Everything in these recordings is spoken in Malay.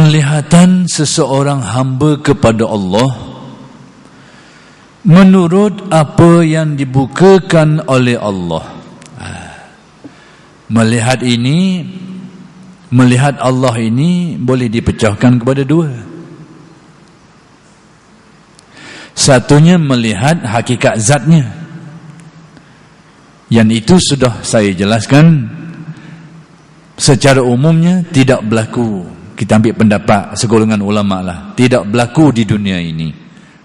penglihatan seseorang hamba kepada Allah menurut apa yang dibukakan oleh Allah. Melihat Allah ini boleh dipecahkan kepada dua. Satunya melihat hakikat zatnya, yang itu sudah saya jelaskan secara umumnya tidak berlaku. Kita ambil pendapat segolongan ulama lah, tidak berlaku di dunia ini,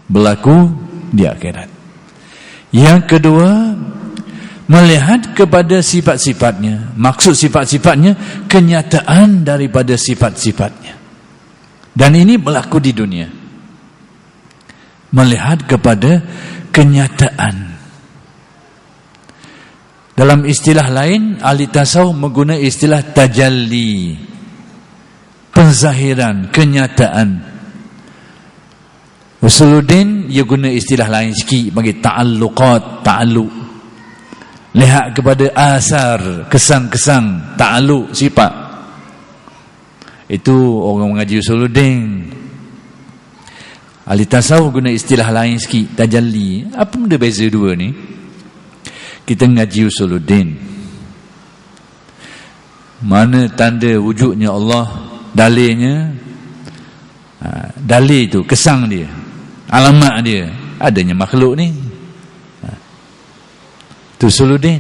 berlaku di akhirat. Yang kedua, melihat kepada sifat-sifatnya. Maksud sifat-sifatnya kenyataan daripada sifat-sifatnya, dan ini berlaku di dunia. Melihat kepada kenyataan. Dalam istilah lain, ahli tasawuf menggunakan istilah tajalli, penzahiran, kenyataan. Usuluddin dia guna istilah lain sikit, bagi ta'alluqat, ta'alluq. Lihat kepada asar, kesan-kesan, ta'alluq, sifat. Itu orang mengaji Usuluddin. Ahli tasawuf guna istilah lain sikit, tajalli. Apa benda beza dua ni? Kita ngaji Usuluddin, mana tanda wujudnya Allah, dalilnya, dalil itu kesang dia, alamat dia, adanya makhluk ni. Tu Usuluddin.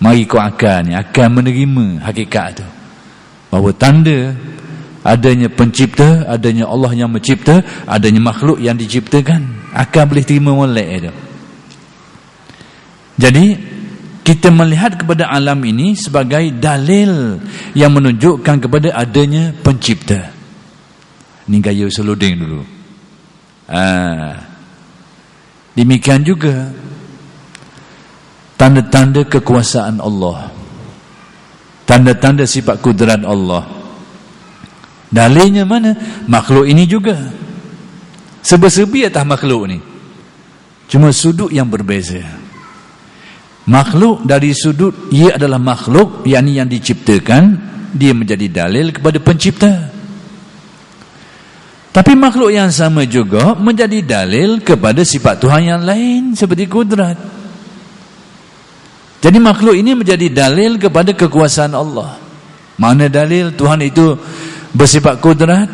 Mari kau akal ni, akal menerima hakikat tu, bahawa tanda adanya pencipta, adanya Allah yang mencipta, adanya makhluk yang diciptakan, akal boleh terima molek tu. Jadi kita melihat kepada alam ini sebagai dalil yang menunjukkan kepada adanya pencipta. Ini gaya Usuluddin dulu. Demikian juga tanda-tanda kekuasaan Allah, tanda-tanda sifat kudrat Allah. Dalilnya mana? Makhluk ini juga. Serba-serbi atas makhluk ni, cuma sudut yang berbeza. Makhluk dari sudut ia adalah makhluk, yakni yang diciptakan, dia menjadi dalil kepada pencipta. Tapi makhluk yang sama juga menjadi dalil kepada sifat Tuhan yang lain seperti kudrat. Jadi makhluk ini menjadi dalil kepada kekuasaan Allah. Mana dalil Tuhan itu bersifat kudrat?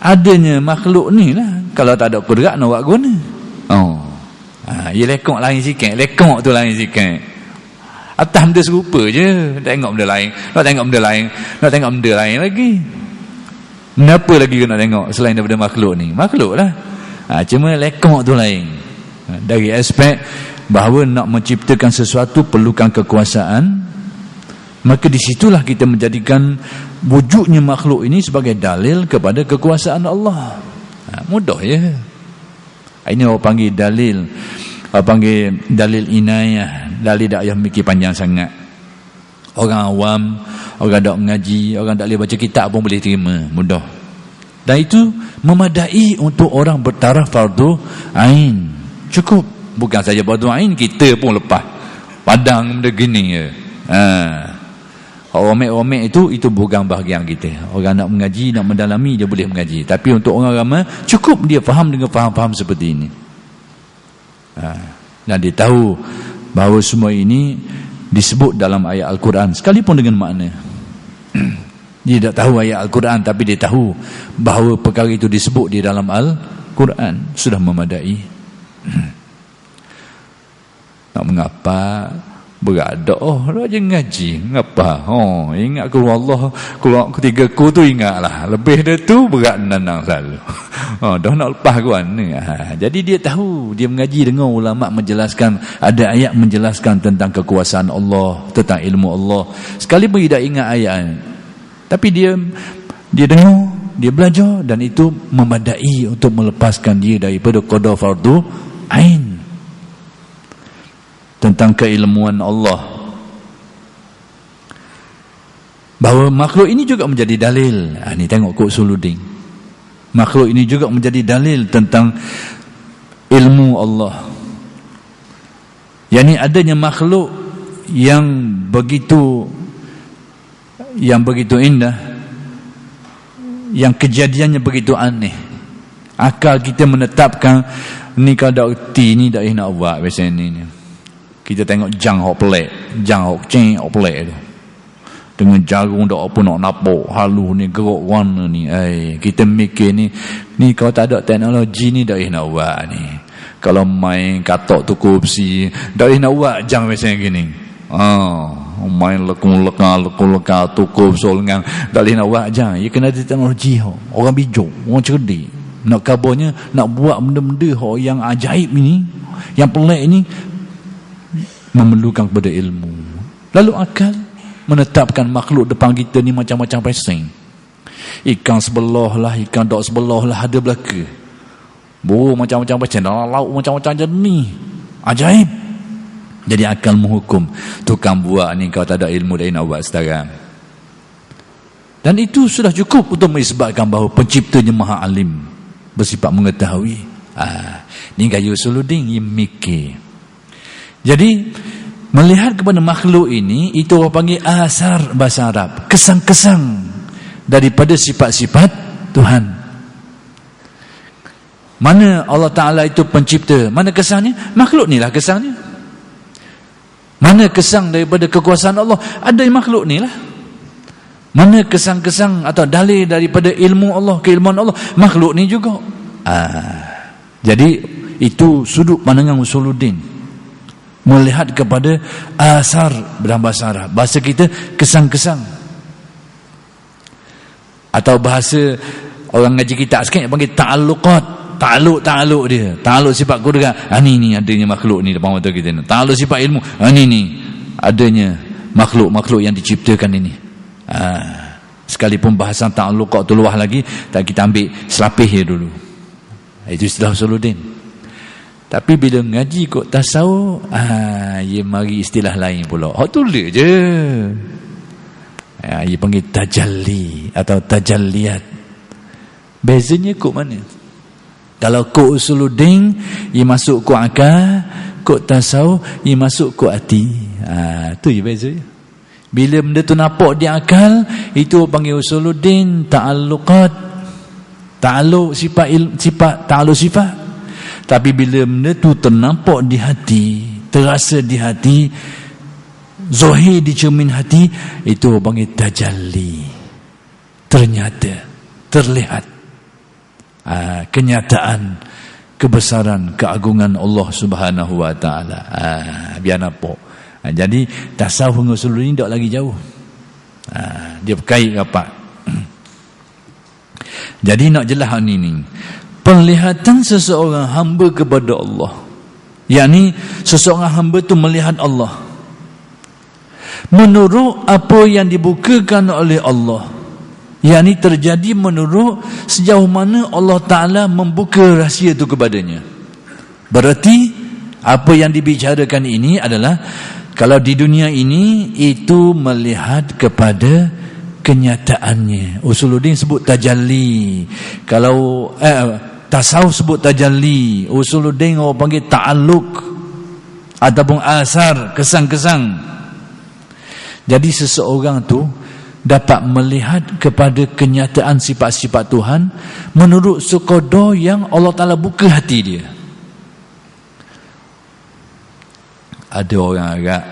Adanya makhluk ni lah. Kalau tak ada kudrat, nak buat guna. Ia lekok lain sikit, lekok tu lain sikit. Atas benda serupa je, tengok benda lain, nak tengok benda lain, nak tengok benda lain lagi. Kenapa lagi nak tengok selain daripada makhluk ni? Makhluk lah. Cuma lekok tu lain. Dari aspek bahawa nak menciptakan sesuatu perlukan kekuasaan, maka di situlah kita menjadikan wujudnya makhluk ini sebagai dalil kepada kekuasaan Allah. Mudah ya. Ini orang panggil dalil, orang panggil dalil inayah. Dalil tak payah mikir panjang sangat. Orang awam, orang tak mengaji, orang tak boleh baca kitab pun boleh terima, mudah. Dan itu memadai untuk orang bertaraf fardu ain. Cukup. Bukan saja fardu ain, kita pun lepas padang benda gini je. Omek-omek itu bukan bahagian kita. Orang nak mengaji, nak mendalami, dia boleh mengaji. Tapi untuk orang ramai, cukup dia faham dengan faham-faham seperti ini. Dan dia tahu bahawa semua ini disebut dalam ayat Al-Quran, sekalipun dengan makna. Dia tak tahu ayat Al-Quran, tapi dia tahu bahawa perkara itu disebut di dalam Al-Quran. Sudah memadai. Nak mengapa? Beradak, rajin ngaji, ngapa? Ingat keluar Allah, keluar ketiga ku tu ingatlah. Lebih dari tu berat nanang selalu. Dah nak lepas kan. Jadi dia tahu, dia mengaji dengan ulama menjelaskan, ada ayat menjelaskan tentang kekuasaan Allah, tentang ilmu Allah. Sekalipun dia tak ingat ayat, tapi dia dengar, dia belajar, dan itu memadai untuk melepaskan dia daripada qada fardu ain tentang keilmuan Allah. Bahawa makhluk ini juga menjadi dalil. Ni tengok kok Usuluddin. Makhluk ini juga menjadi dalil tentang ilmu Allah. Yani adanya makhluk yang begitu indah, yang kejadiannya begitu aneh. Akal kita menetapkan ni kalau dokti ni dah nak buat biasa ni. Kita tengok jang hok pelik, jang hok ceng hok pelik tu. Dengan jarum dak apa nak napok, halus ni gerak warna ni. Kita mikir ni kalau tak ada teknologi ni dah nak buat ni. Kalau main katok tu kursi, dah nak buat jang biasa gini. Main lekung-leka tukul solngang dak nak buat jang. Ya kena ada teknologi hok. Orang bijak, orang cerdik. Nak kabarnya nak buat benda-benda yang ajaib ini, yang pelik ini, memerlukan kepada ilmu. Lalu akal menetapkan makhluk depan kita ni macam-macam pesing. Ikan sebelah lah, ikan dok sebelah lah, ada belaka. Burung macam-macam pesing, dalam laut macam-macam jenis, ajaib. Jadi akal menghukum tukang buat ni kalau tak ada ilmu dia nak buat sekarang. Dan itu sudah cukup untuk mengisbatkan bahawa penciptanya Maha Alim, bersifat mengetahui. Ni gaya Usuluddin yang mikir. Jadi melihat kepada makhluk ini, itu orang panggil asar bahasa Arab, kesang-kesang daripada sifat-sifat Tuhan. Mana Allah Ta'ala itu pencipta, mana kesangnya? Makhluk ni lah kesangnya. Mana kesang daripada kekuasaan Allah? Ada makhluk ni lah. Mana kesang-kesang atau dalil daripada ilmu Allah, keilmuan Allah? Makhluk ni juga. Jadi itu sudut pandangan Usuluddin, melihat kepada asar dalam bahasa Arab. Bahasa kita kesang-kesang, atau bahasa orang ngaji kita sikit panggil ta'alluqat. Ta'alluq dia, ta'alluq sifat kudrat. Ni adanya makhluk ni depan mata kita ni. Ta'alluq sifat ilmu, ni adanya makhluk-makhluk yang diciptakan ini. Sekalipun bahasan ta'alluqat tu luah lagi, tak kita ambil selapih dia dulu. Itu istilah Usuluddin. Tapi bila ngaji kok tasawuf, ia mari istilah lain pula. Hak tulis je. Ia panggil tajalli atau tajalliyat. Bezanya kok mana? Kalau kok Usuluddin, ia masuk kok akal. Kok tasawuf, ia masuk kok hati. Tu je bezanya. Bila benda tu nampak di akal, itu panggil Usuluddin ta'alluqat. Ta'alluq sifat, ta'alluq sifat. Tapi bila benda tu ternampak di hati, terasa di hati, zahir di cermin hati, itu panggil tajalli. Ternyata, terlihat kenyataan kebesaran, keagungan Allah Subhanahu wa taala. Biar nampak. Jadi tasawuf dengan Usuluddin tak lagi jauh. Dia berkait rapat. Jadi nak jelas ni penglihatan seseorang hamba kepada Allah, yakni seseorang hamba tu melihat Allah menurut apa yang dibukakan oleh Allah, yakni terjadi menurut sejauh mana Allah Ta'ala membuka rahsia itu kepadanya. Berarti apa yang dibicarakan ini adalah kalau di dunia ini itu melihat kepada kenyataannya. Usuluddin sebut tajalli. Kalau tasawuf sebut tajalli, Usuluddin orang panggil ta'alluq ataupun asar, kesang-kesang. Jadi seseorang tu dapat melihat kepada kenyataan sifat-sifat Tuhan menurut sekadar yang Allah Ta'ala buka hati dia. Ada orang agak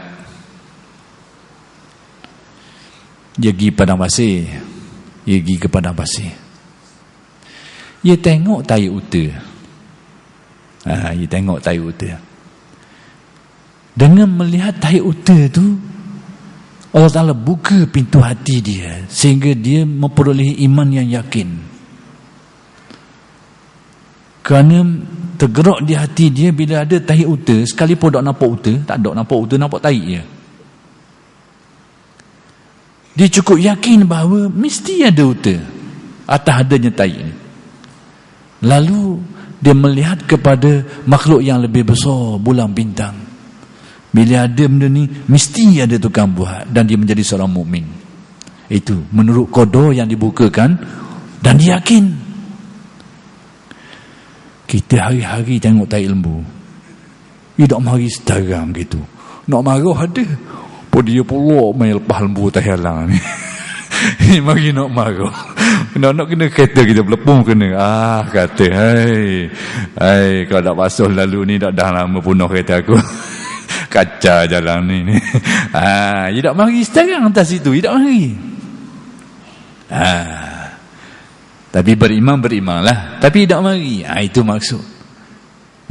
dia pergi padang pasir, dia pergi ke padang pasir, dia tengok tai uta. Dia tengok tai uta. Dengan melihat tai uta tu, Allah Ta'ala buka pintu hati dia sehingga dia memperoleh iman yang yakin. Kerana tergerak di hati dia bila ada tahi uta, sekalipun tak nampak uta, tak ada nampak uta, nampak tahi je. Dia cukup yakin bahawa mesti ada uta atas adanya tahi ni. Lalu dia melihat kepada makhluk yang lebih besar, bulan bintang. Bila ada benda ni, mesti ada tukang buat, dan dia menjadi seorang mukmin. Itu menurut qada yang dibukakan, dan dia yakin. Kita hari-hari tengok tai lembu, dia tak mari setaram gitu. Nak marah ada, pun dia pula main lepas lembu tai halang ni. Mari nak marah. Nak kena kereta kita pelepung kena. Kata, hai, kalau tak basuh lalu ni dah lama punah kereta aku. Kaca jalan ni. Dia tak mari sekarang atas itu, dia tak mari. Tapi berimanlah. Tapi tak mari. Itu maksud.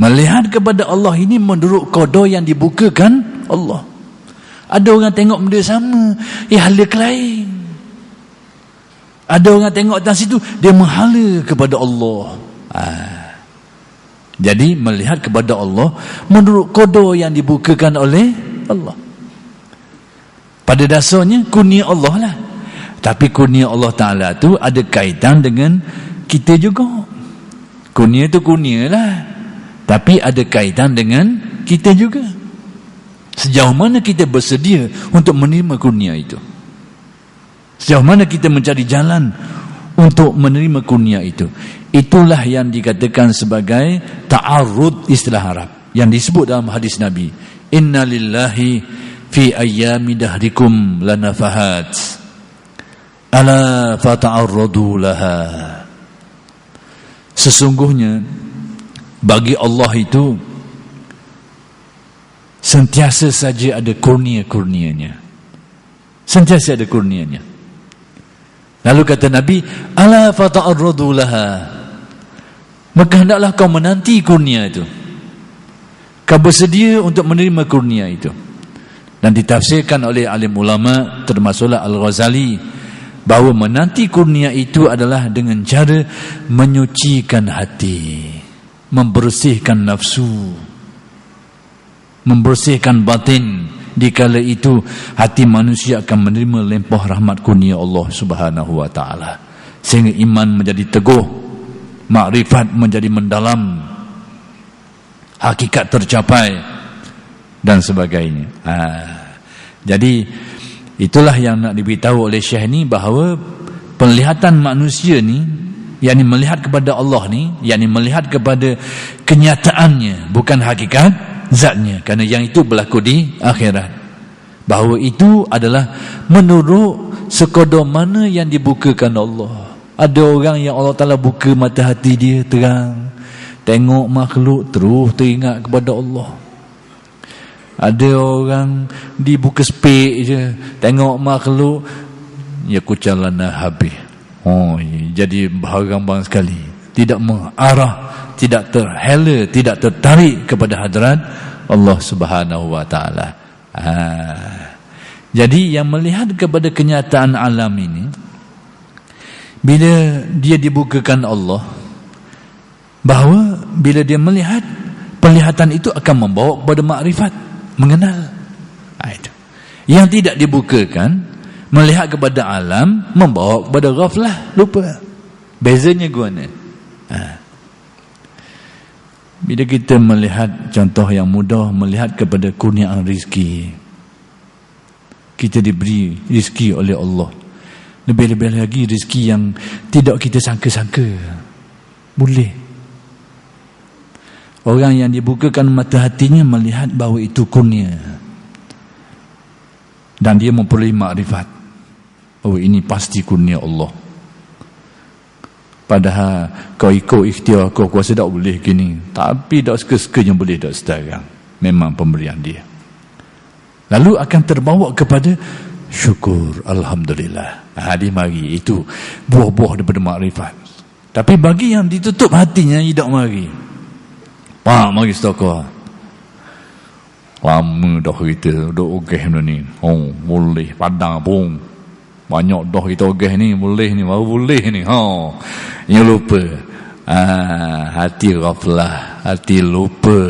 Melihat kepada Allah ini menurut qada yang dibukakan Allah. Ada orang tengok benda sama, hala lain. Ada orang tengok atas situ, dia menghala kepada Allah. Jadi melihat kepada Allah menurut qada yang dibukakan oleh Allah. Pada dasarnya kurnia Allah lah. Tapi kurnia Allah Ta'ala tu ada kaitan dengan kita juga. Kurnia tu kurnia lah, tapi ada kaitan dengan kita juga. Sejauh mana kita bersedia untuk menerima kurnia itu. Sejauh mana kita mencari jalan untuk menerima kurnia itu. Itulah yang dikatakan sebagai ta'arud, istilah Arab yang disebut dalam hadis Nabi. Inna lillahi fi ayyami dahrikum lanafahat ala fata'arradu laha. Sesungguhnya bagi Allah itu sentiasa saja ada kurnia-kurnianya. Sentiasa ada kurnianya. Lalu kata Nabi, ala fata'arradu laha. Maka hendaklah kau menanti kurnia itu. Kau bersedia untuk menerima kurnia itu. Dan ditafsirkan oleh alim ulama termasuklah Al-Ghazali bahawa menanti kurnia itu adalah dengan cara menyucikan hati, membersihkan nafsu, membersihkan batin. Dikala itu hati manusia akan menerima limpah rahmat kurnia Allah Subhanahu wa taala, sehingga iman menjadi teguh, makrifat menjadi mendalam, hakikat tercapai dan sebagainya. Jadi itulah yang nak diberitahu oleh Syekh ni, bahawa penglihatan manusia ni, yakni melihat kepada Allah ni, yakni melihat kepada kenyataannya, bukan hakikat zatnya, kerana yang itu berlaku di akhirat. Bahawa itu adalah menurut sekadar mana yang dibukakan Allah. Ada orang yang Allah Ta'ala buka mata hati dia terang, tengok makhluk terus teringat kepada Allah. Ada orang dibuka spek je, tengok makhluk ya kucalana habis. Jadi barang sekali, tidak mengarah, tidak terhela, tidak tertarik kepada hadrat Allah Subhanahu wa taala. Jadi yang melihat kepada kenyataan alam ini, bila dia dibukakan Allah, bahawa bila dia melihat, penglihatan itu akan membawa kepada makrifat, mengenal. Itu. Yang tidak dibukakan, melihat kepada alam, membawa kepada ghaflah, lupa. Bezanya guna. Bila kita melihat contoh yang mudah, melihat kepada kurniaan rizki, kita diberi rizki oleh Allah, lebih-lebih lagi rizki yang tidak kita sangka-sangka boleh. Orang yang dibukakan mata hatinya melihat bahawa itu kurnia, dan dia memperoleh makrifat bahawa ini pasti kurnia Allah. Padahal kau ikut ikhtiar kau kuasa tak boleh gini, tapi tak suka-sukanya boleh tak sekarang, memang pemberian dia. Lalu akan terbawa kepada syukur, alhamdulillah. Dia mari, itu buah-buah daripada makrifat. Tapi bagi yang ditutup hatinya, tidak mari. Mari setokah. Lama dah kita duk ogeh ni. Boleh padang pun. Banyak dah kita ogeh ni, boleh ni, baru boleh ni. Yang lupa. Hati ghaflah, hati lupa.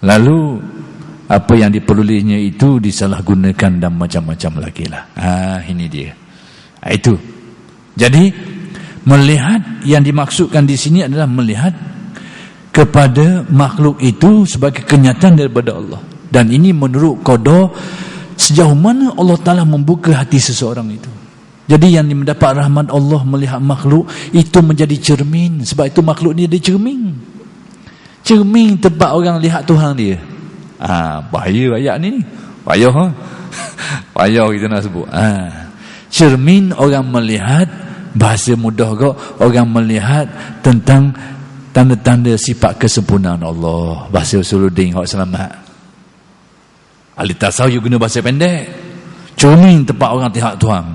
Lalu apa yang diperolehnya itu disalahgunakan dan macam-macam lagi lah. Ini dia. Itu. Jadi melihat yang dimaksudkan di sini adalah melihat kepada makhluk itu sebagai kenyataan daripada Allah. Dan ini menurut qada sejauh mana Allah Ta'ala membuka hati seseorang itu. Jadi yang mendapat rahmat Allah melihat makhluk itu menjadi cermin. Sebab itu makhluk ni ada cermin. Cermin tempat orang lihat Tuhan dia. Bahaya ayat ni. Payah. Payah kita nak sebut. Cermin orang melihat bahasa mudah kok orang melihat tentang tanda-tanda sifat kesempurnaan Allah. Bahasa Usuluddin hak selamat. Ahli tasawuf guna bahasa pendek. Cermin tempat orang tihak tuang.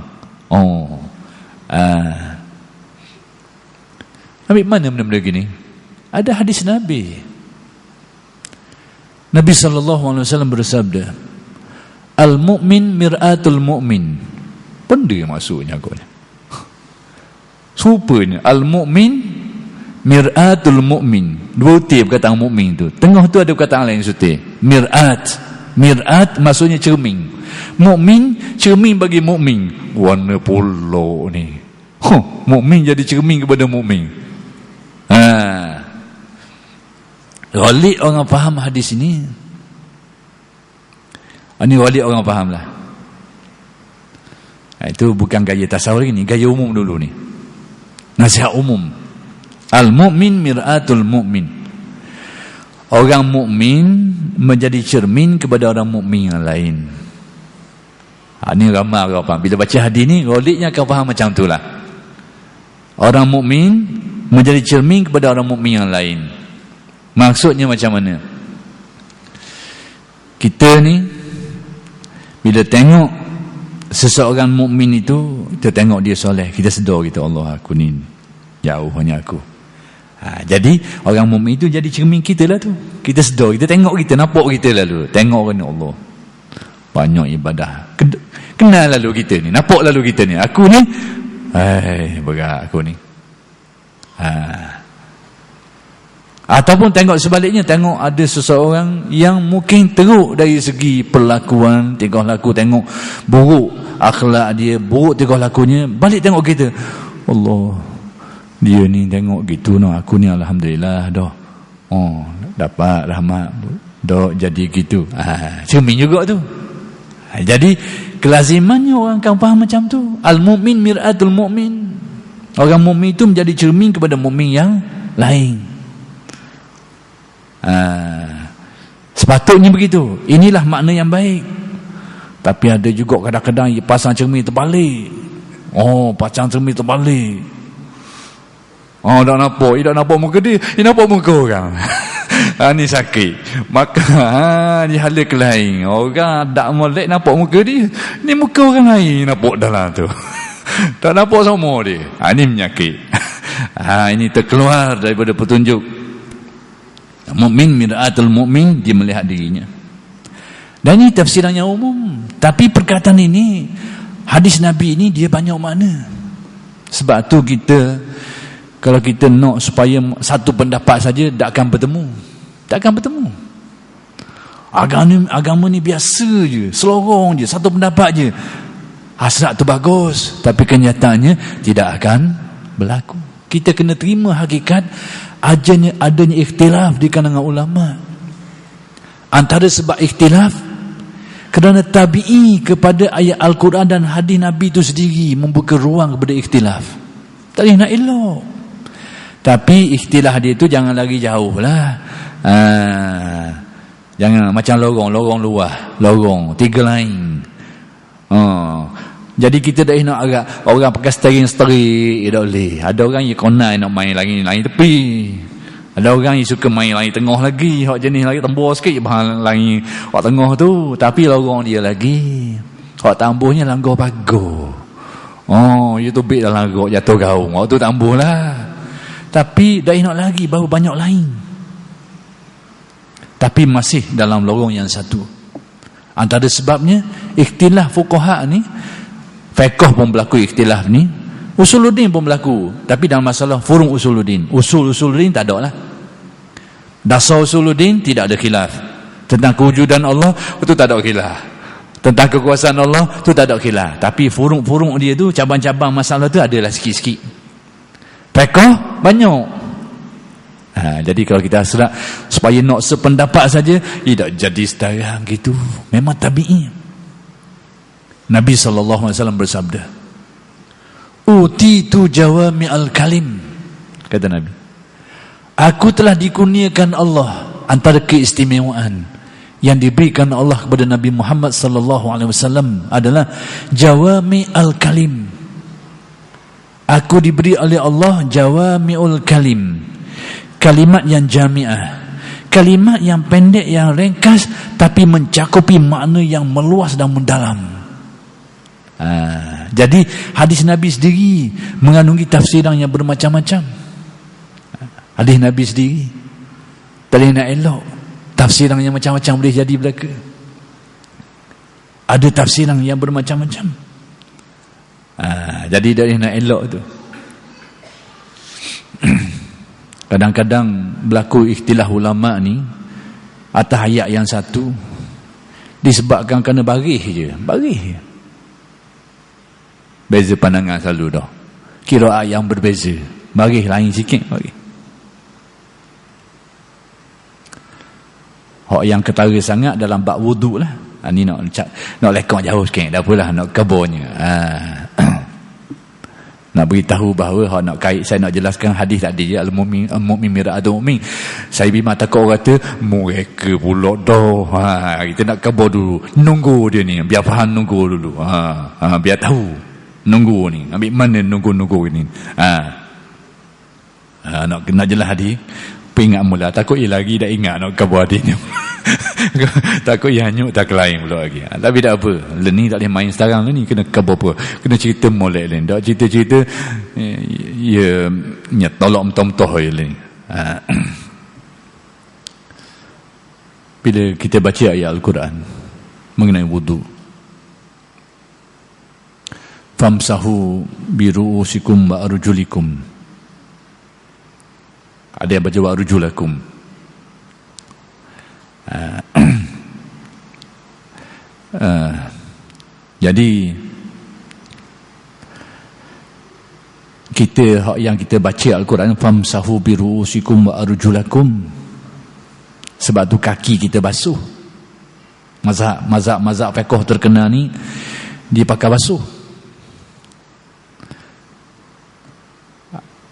Ambil mana benda-benda gini? Ada hadis Nabi. Nabi SAW bersabda, Al-mu'min mir'atul mu'min. Benda maksudnya kau ni. Supanya Al-mu'min mir'atul mu'min. Dua utir perkataan mu'min tu. Tengah tu ada perkataan lain sutir. Mir'at. Mir'at maksudnya cermin. Mu'min, cermin bagi mu'min. Warna pulak ni. Mu'min jadi cermin kepada mu'min. Ghalib orang faham hadis ini. Ini ghalib orang faham lah. Itu bukan gaya tasawuf ni, gaya umum dulu ni. Nasihat umum. Al-mu'min mir'atul mu'min. Orang mukmin menjadi cermin kepada orang mukmin yang lain. Ini ramai orang faham. Bila baca hadis ni, ghalibnya kau faham macam tu lah. Orang mukmin menjadi cermin kepada orang mukmin yang lain. Maksudnya macam mana? Kita ni bila tengok seseorang mukmin itu, kita tengok dia soleh, kita sedar kita, Allah, aku ni jauh hanya aku. Jadi orang mukmin itu jadi cermin kita lah tu. Kita sedar, kita tengok, kita nampak kita lalu. Tengok kan Allah banyak ibadah. Kenal lalu kita ni, nampak lalu kita ni. Aku ni berat aku ni. Ataupun tengok sebaliknya, tengok ada seseorang yang mungkin teruk dari segi perlakuan, tingkah laku, tengok buruk akhlak dia, buruk tingkah lakunya, balik tengok kita, Allah, dia ni tengok gitu, aku ni alhamdulillah dah, dapat rahmat, dah jadi gitu. Cermin juga tu. Jadi kelazimannya orang akan faham macam tu. Al-mu'min mir'atul mu'min. Orang mukmin itu menjadi cermin kepada mukmin yang lain. Sepatutnya begitu. Inilah makna yang baik. Tapi ada juga kadang-kadang pasang cermin terbalik. Pasang cermin terbalik. Tak nampak muka dia, dia nampak muka orang. Ni sakit. Maka ni hala ke lain. Orang tak molek nampak muka dia, ni muka orang lain nampak dalam tu. Tak nampak sama dia. Ini menyakit. Ini terkeluar daripada petunjuk. Mukmin mir'atul mukmin, dia melihat dirinya. Dan ini tafsiran yang umum. Tapi perkataan ini, hadis Nabi ini, dia banyak makna. Sebab tu kita, kalau kita nak supaya satu pendapat saja, tak akan bertemu. Tak akan bertemu. Agama ni biasa je, selorong je, satu pendapat je. Hasrat tu bagus, tapi kenyataannya tidak akan berlaku. Kita kena terima hakikat adanya ikhtilaf di kalangan ulama. Antara sebab ikhtilaf kerana tabi'i kepada ayat Al-Quran dan hadis Nabi itu sendiri membuka ruang kepada ikhtilaf. Tak boleh nak elok. Tapi ikhtilaf dia itu jangan lari jauh lah. Jangan macam lorong luar, lorong tiga lain. Jadi kita dah nak agak orang pakai steering tak boleh. Ada orang yang konai nak main lain tepi. Ada orang yang suka main lain tengah lagi, hak jenis lagi tembur sikit bahan lain hak tengah tu, tapi lorong dia lagi. Hak tambuhnya langgar pagar. Itu bit dah langgar jatuh gaung. Hak tu tambuh lah. Tapi dah nak lagi baru banyak lain. Tapi masih dalam lorong yang satu. Antara sebabnya ikhtilaf fuqaha ni, fiqh pun berlaku ikhtilaf ni, usuluddin pun berlaku. Tapi dalam masalah furu' usuluddin, usuluddin tak ada lah. Dasar usuluddin tidak ada khilaf. Tentang kewujudan Allah itu tak ada khilaf. Tentang kekuasaan Allah itu tak ada khilaf. Tapi furu' dia tu, cabang-cabang masalah tu adalah sikit-sikit. Fiqh banyak. Jadi kalau kita hasrat supaya nak sependapat saja, tidak jadi sedarang gitu. Memang tabi'i. Nabi SAW bersabda, utitu jawami'al kalim, kata Nabi, aku telah dikurniakan Allah. Antara keistimewaan yang diberikan Allah kepada Nabi Muhammad SAW adalah jawami'al kalim. Aku diberi oleh Allah jawami'ul kalim, kalimat yang jami'ah, kalimat yang pendek, yang ringkas, tapi mencakupi makna yang meluas dan mendalam. Jadi hadis Nabi sendiri mengandungi tafsiran yang bermacam-macam. Hadis Nabi sendiri tak boleh nak elok, tafsiran yang macam-macam boleh jadi belaka. Ada tafsiran yang bermacam-macam. Jadi tak boleh nak elok tu. Kadang-kadang berlaku ikhtilaf ulama ni atas ayat yang satu, disebabkan kerana barih je. Beza pandangan selalu dah. Qiraat yang berbeza, barih lain sikit barih. Hak yang ketara sangat dalam bab wuduk lah. Ni nak lekong jauh sikit, dah apalah, nak kabarnya. Nak beritahu bahawa nak kait, saya nak jelaskan hadis tadi, al-mu'min mir'atul mu'min. Saya bimbang takut orang kata mereka pula dah. Kita nak khabar dulu, nunggu dia ni, biar faham, nunggu dulu. Biar tahu nunggu ni, ambil mana nunggu ni. Nak jelas hadis, peringat mula, takut ia lagi dah ingat nak khabar hadis ni. Takut ia hanyut tak lain pula lagi. Tapi tak apa, ni tak boleh main sekarang ni, kena khabar apa, kena cerita molek lain. Tak cerita ya tolak mentah-mentah je lain. Bila kita baca ayat Al-Quran mengenai wudu, famsahu biru'usikum wa arjulikum, ada yang baca wa arjulakum. Jadi yang kita baca Al-Quran, famsahu biru'usikum wa arjulakum, sebab tu kaki kita basuh. Mazhab fiqh terkenal ni dia pakai basuh.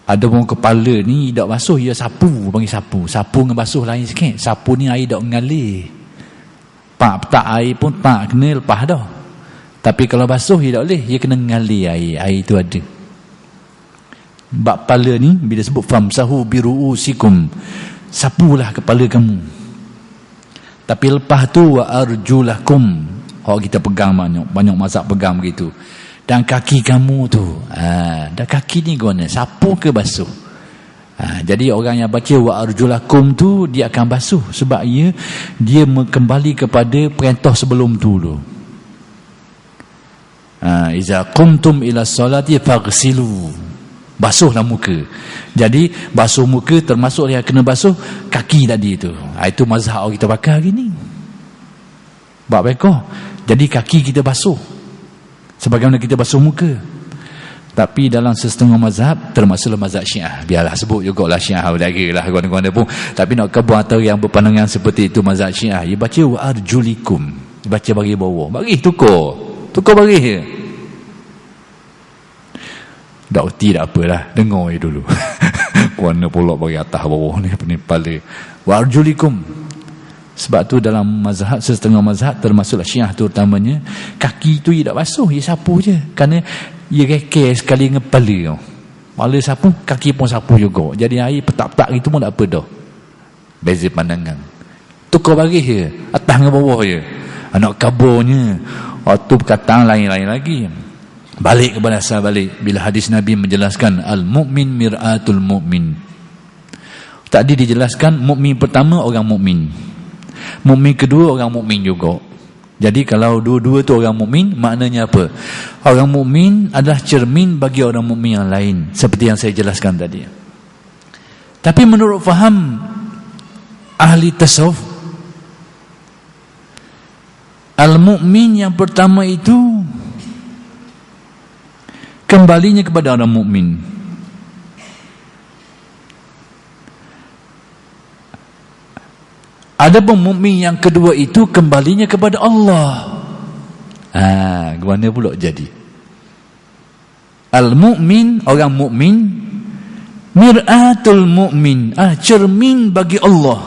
Ada pun kepala ni tak basuh, dia sapu, panggil sapu dengan basuh lain sikit. Sapu ni air tak mengalir, pak petak air pun tak kena lepas dah. Tapi kalau basuh dia tak boleh, dia kena mengalir air tu ada. Bab kepala ni bila sebut famsahu biru'usikum, sapulah kepala kamu. Tapi lepas tu wa arjulakum, kita pegang banyak mazhab pegang begitu. Dan kaki kamu tu, dan kaki ni guna sapu ke basuh. Jadi orang yang baca wa arjulakum tu, dia akan basuh, sebab dia kembali kepada perintah sebelum tu dulu. Iza qumtum ila salati faghsilu, basuhlah muka. Jadi basuh muka termasuk yang kena basuh kaki tadi tu. Itu mazhab kita pakai hari ni, bab fiqh. Jadi kaki kita basuh sebagaimana kita basuh muka. Tapi dalam setengah mazhab, termasuklah mazhab Syiah, biarlah sebut jugalah Syiah, berdaga lah kawan-kawan pun, tapi nak kebun atau yang berpandangan seperti itu mazhab Syiah, dia baca wa arjulikum, dia baca bagi bawah, bagi tukar bagi je. Tak erti tak apalah, dengar je dulu. Warna pula bagi atas bawah ni, kepala wa arjulikum. Sebab tu dalam mazhab, setengah mazhab termasuklah Syiah tu utamanya, kaki tu dia tak basuh, dia sapu je. Kerana dia rekeh sekali dengan kepala. Kepala sapu, kaki pun sapu juga. Jadi air petak-petak itu pun tak apa dah. Beza pandangan. Tukar baris je, atas dengan bawah je. Nak kabarnya, waktu perkataan lain-lain lagi. Balik kepada asal balik. Bila hadis Nabi menjelaskan al-mu'min mir'atul mu'min. Tadi dijelaskan mukmin pertama orang mukmin. Mukmin kedua orang mukmin juga. Jadi kalau dua-dua tu orang mukmin, maknanya apa? Orang mukmin adalah cermin bagi orang mukmin yang lain, seperti yang saya jelaskan tadi. Tapi menurut faham ahli tasawuf, al-mukmin yang pertama itu kembalinya kepada orang mukmin. Adapun mukmin yang kedua itu kembalinya kepada Allah. Gimana pula jadi? Al-mu'min, orang mukmin, mir'atul mu'min, cermin bagi Allah.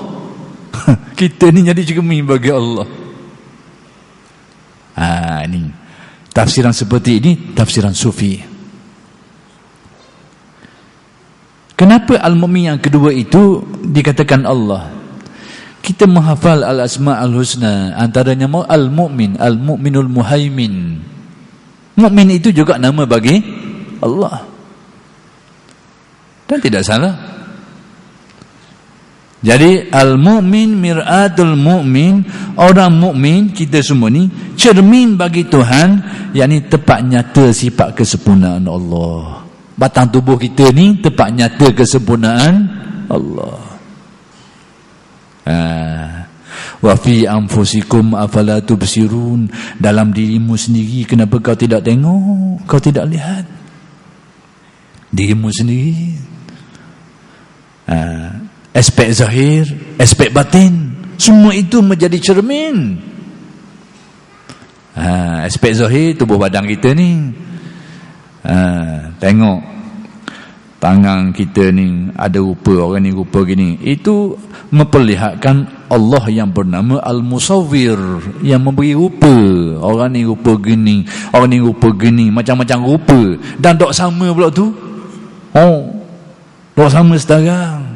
Kita ni jadi cermin bagi Allah. Ini tafsiran seperti ini, tafsiran sufi. Kenapa al-mu'min yang kedua itu dikatakan Allah? Kita menghafal al-asma' al-husna, antaranya al-mu'min, al-mu'minul muhaimin. Mu'min itu juga nama bagi Allah. Dan tidak salah. Jadi al-mu'min mir'atul mu'min, orang mukmin kita semua ni cermin bagi Tuhan, yakni tempat nyata sifat kesempurnaan Allah. Batang tubuh kita ni tempat nyata kesempurnaan Allah. Wa fi anfusikum afala tubsirun, dalam dirimu sendiri kenapa kau tidak tengok, kau tidak lihat dirimu sendiri. Aspek zahir, aspek batin, semua itu menjadi cermin. Aspek zahir tubuh badan kita ni, tengok tangan kita ni ada rupa, orang ni rupa gini, itu memperlihatkan Allah yang bernama Al-Musawwir, yang memberi rupa. Orang ni rupa gini, orang ni rupa gini, macam-macam rupa, dan dok sama pula tu. Dok sama sekarang.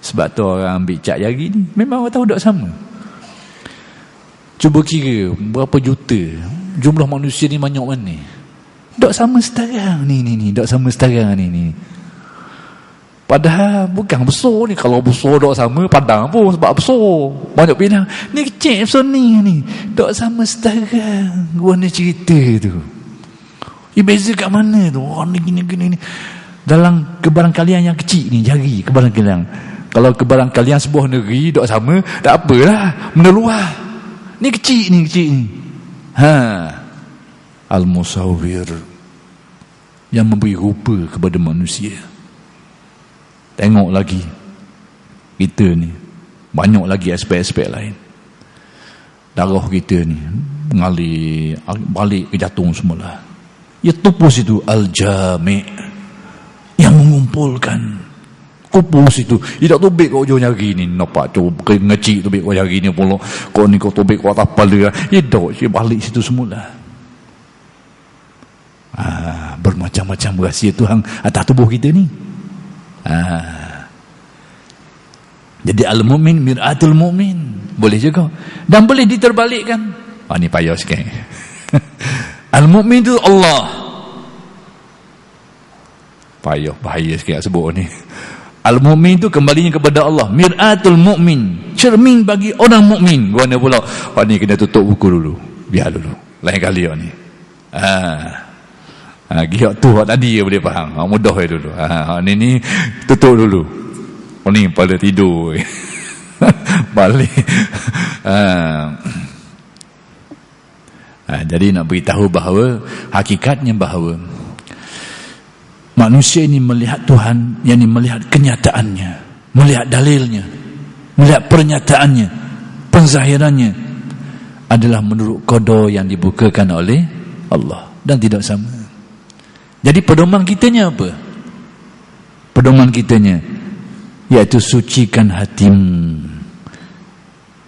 Sebab tu orang ambil cap jari ni, memang orang tahu dok sama. Cuba kira berapa juta jumlah manusia ni, banyak mana. Dok sama sekarang ni, dok sama sekarang ni. Padahal bukan besar ni. Kalau besar dok sama, padang pun sebab besar, banyak pinang. Ni kecil besar ni dok sama sekarang. Guna cerita tu. Beza kat mana tu? Ni gini. Dalam kebaran kalian yang kecil ni, jari kebaran kalian. Kalau kebaran kalian sebuah negeri dok sama, tak apalah, benda luar. Ni kecil ni. Al-Musawwir, yang memberi rupa kepada manusia. Tengok lagi kita ni, banyak lagi aspek-aspek lain. Darah kita ni mengalir balik ke jantung semula. Ya tupus itu al-jami', yang mengumpulkan. Kupus itu tidak tubik kau ujung jari ni, nampak tu ngecik tubik kau jari ni pula, kau ni kau tubik kau atas kepala. Ya dok balik situ semula. Bermacam-macam rahsia Tuhan atas tubuh kita ni. Jadi al-mu'min mir'atul mu'min, boleh juga, dan boleh diterbalikkan. Ni payah sikit. Al-mu'min tu Allah. Payah, bahaya sikit nak sebut ni. Al-mu'min tu kembalinya kepada Allah. Mir'atul mu'min, cermin bagi orang mukmin. Guna pula, ni kena tutup buku dulu, biar dulu, lain kali ni. Giyak tu tadi boleh faham. Mudah dulu. Ni tutup dulu. Ni pada tidur. Balik. Jadi nak beritahu bahawa hakikatnya bahawa manusia ini melihat Tuhan, yakni melihat kenyataannya, melihat dalilnya, melihat pernyataannya, penzahirannya adalah menurut qada yang dibukakan oleh Allah, dan tidak sama. Jadi pedoman kitanya apa? Pedoman kitanya iaitu sucikan hatimu.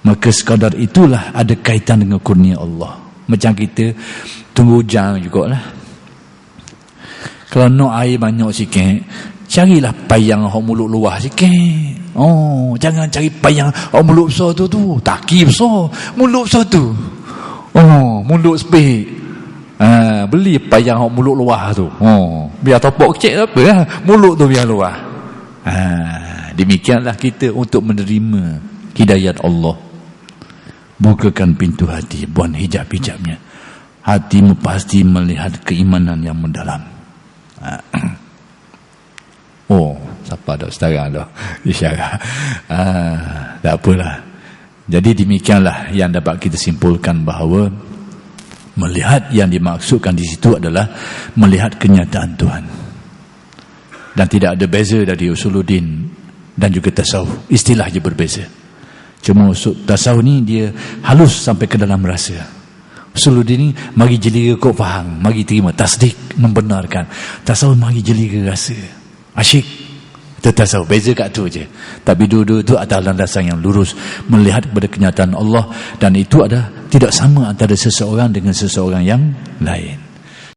Maka sekadar itulah ada kaitan dengan kurnia Allah. Macam kita tunggu hujan jugalah. Kalau nak air banyak sikit, carilah payang hok mulut luah sikit. Jangan cari payang hok mulut besar tu. Taki besar, mulut besar tu. Mulut sepik. Beli payang hok mulut luah tu. Biar topok kecil apa lah, mulut tu biar luah. Demikianlah kita untuk menerima hidayat Allah. Bukakan pintu hati, buang hijab-hijabnya. Hatimu pasti melihat keimanan yang mendalam. Siapa dah setara dah isyarat. Tak apalah. Jadi demikianlah yang dapat kita simpulkan bahawa melihat yang dimaksudkan di situ adalah melihat kenyataan Tuhan. Dan tidak ada beza dari usuluddin dan juga tasawuf. Istilah je berbeza. Cuma tasawuf ni dia halus sampai ke dalam rasa. Usuluddin ni mari jeliga kau faham, mari terima, tasdik, membenarkan. Tasawuf mari jeliga rasa. Asyik. Itu tasawuf, beza kat tu je. Tapi dua-dua tu atas landasan yang lurus, melihat kepada kenyataan Allah, dan itu ada tidak sama antara seseorang dengan seseorang yang lain.